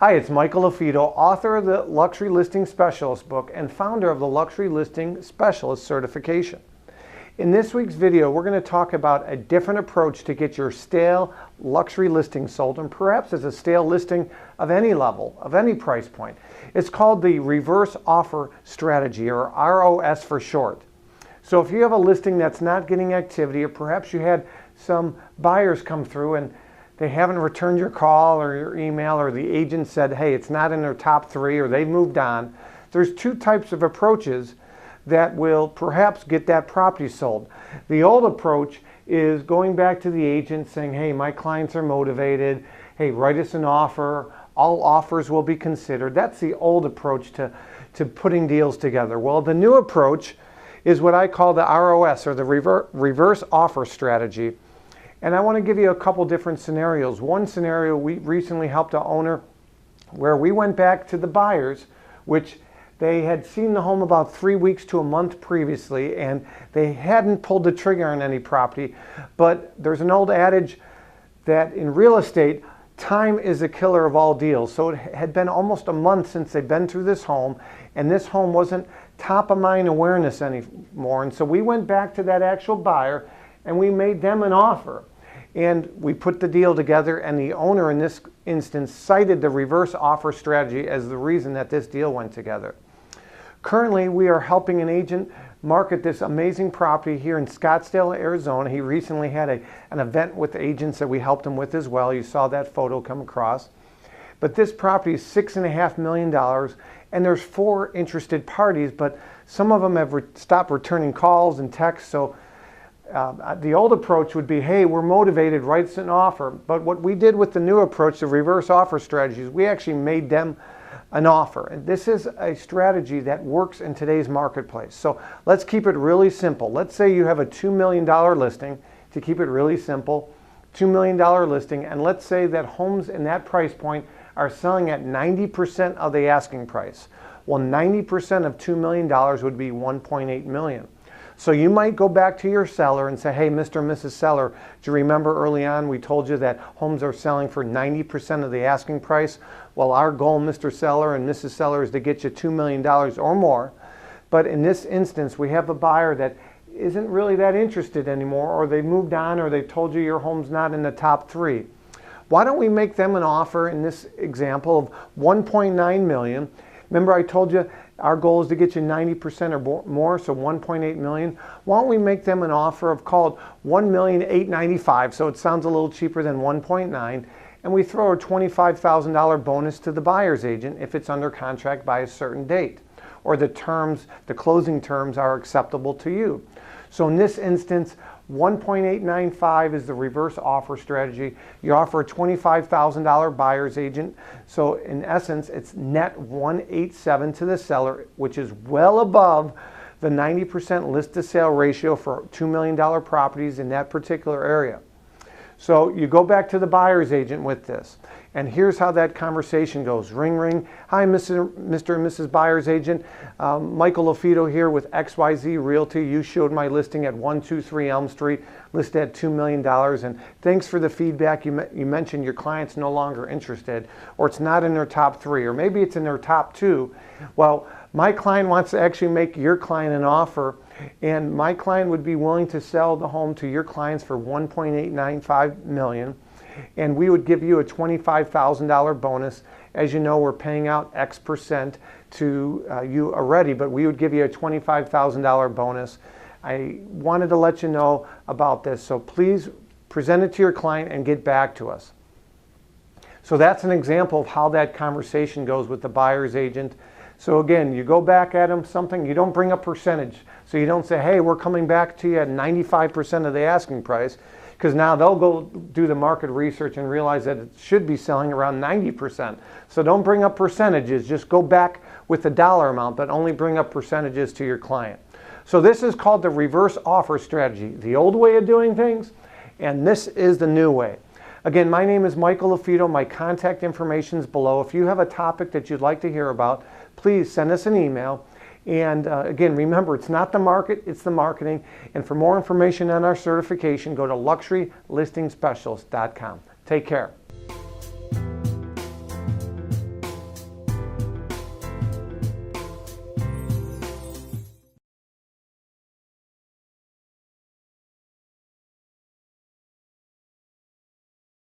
Hi, it's Michael LaFido, author of the Luxury Listing Specialist book and founder of the Luxury Listing Specialist certification. In this week's video, we're going to talk about a different approach to get your stale luxury listing sold, and perhaps as a stale listing of any level, of any price point. It's called the reverse offer strategy, or ROS for short. So if you have a listing that's not getting activity, or perhaps you had some buyers come through and they haven't returned your call or your email, or the agent said, hey, it's not in their top 3, or they've moved on. There's two types of approaches that will perhaps get that property sold. The old approach is going back to the agent saying, hey, my clients are motivated. Hey, write us an offer. All offers will be considered. That's the old approach to putting deals together. Well, the new approach is what I call the ROS, or the reverse offer strategy. And I want to give you a couple different scenarios. One scenario, we recently helped an owner where we went back to the buyers, which they had seen the home about 3 weeks to a month previously, and they hadn't pulled the trigger on any property. But there's an old adage that in real estate, time is a killer of all deals. So it had been almost a month since they'd been through this home, and this home wasn't top of mind awareness anymore. And so we went back to that actual buyer and we made them an offer. And we put the deal together, and the owner in this instance cited the reverse offer strategy as the reason that this deal went together. Currently, we are helping an agent market this amazing property here in Scottsdale, Arizona. He recently had an event with agents that we helped him with as well. You saw that photo come across. But this property is $6.5 million, and there's 4 interested parties, but some of them have stopped returning calls and texts. So the old approach would be, hey, we're motivated, write us an offer. But what we did with the new approach, the reverse offer strategy, is we actually made them an offer. And this is a strategy that works in today's marketplace. So let's keep it really simple. Let's say you have a $2 million listing, to keep it really simple, $2 million listing, and let's say that homes in that price point are selling at 90% of the asking price. Well, 90% of $2 million would be $1.8 million. So you might go back to your seller and say, hey, Mr. and Mrs. Seller, do you remember early on we told you that homes are selling for 90% of the asking price? Well, our goal, Mr. Seller and Mrs. Seller, is to get you $2 million or more. But in this instance, we have a buyer that isn't really that interested anymore, or they moved on, or they told you your home's not in the top 3. Why don't we make them an offer in this example of $1.9 million? Remember I told you our goal is to get you 90% or more, so $1.8 million. Why don't we make them an offer of called $1,895,000, so it sounds a little cheaper than 1.9, and we throw a $25,000 bonus to the buyer's agent if it's under contract by a certain date, or the closing terms are acceptable to you. So in this instance, 1.895 is the reverse offer strategy. You offer a $25,000 buyer's agent. So in essence, it's net 187 to the seller, which is well above the 90% list to sale ratio for $2 million properties in that particular area. So you go back to the buyer's agent with this, and here's how that conversation goes. Ring, ring. Hi, Mr. and Mrs. Buyer's Agent. Michael LaFido here with XYZ Realty. You showed my listing at 123 Elm Street, listed at $2 million, and thanks for the feedback. You mentioned your client's no longer interested, or it's not in their top 3, or maybe it's in their top 2. Well, my client wants to actually make your client an offer, and my client would be willing to sell the home to your clients for $1.895 million, and we would give you a $25,000 bonus. As you know, we're paying out X% to you already, but we would give you a $25,000 bonus. I wanted to let you know about this, so please present it to your client and get back to us. So that's an example of how that conversation goes with the buyer's agent. So again, you go back at them something, you don't bring up percentage. So you don't say, hey, we're coming back to you at 95% of the asking price, because now they'll go do the market research and realize that it should be selling around 90%. So don't bring up percentages, just go back with the dollar amount, but only bring up percentages to your client. So this is called the reverse offer strategy, the old way of doing things, and this is the new way. Again, my name is Michael LaFido. My contact information is below. If you have a topic that you'd like to hear about, please send us an email. And again, remember, it's not the market, it's the marketing. And for more information on our certification, go to luxurylistingspecialist.com. Take care.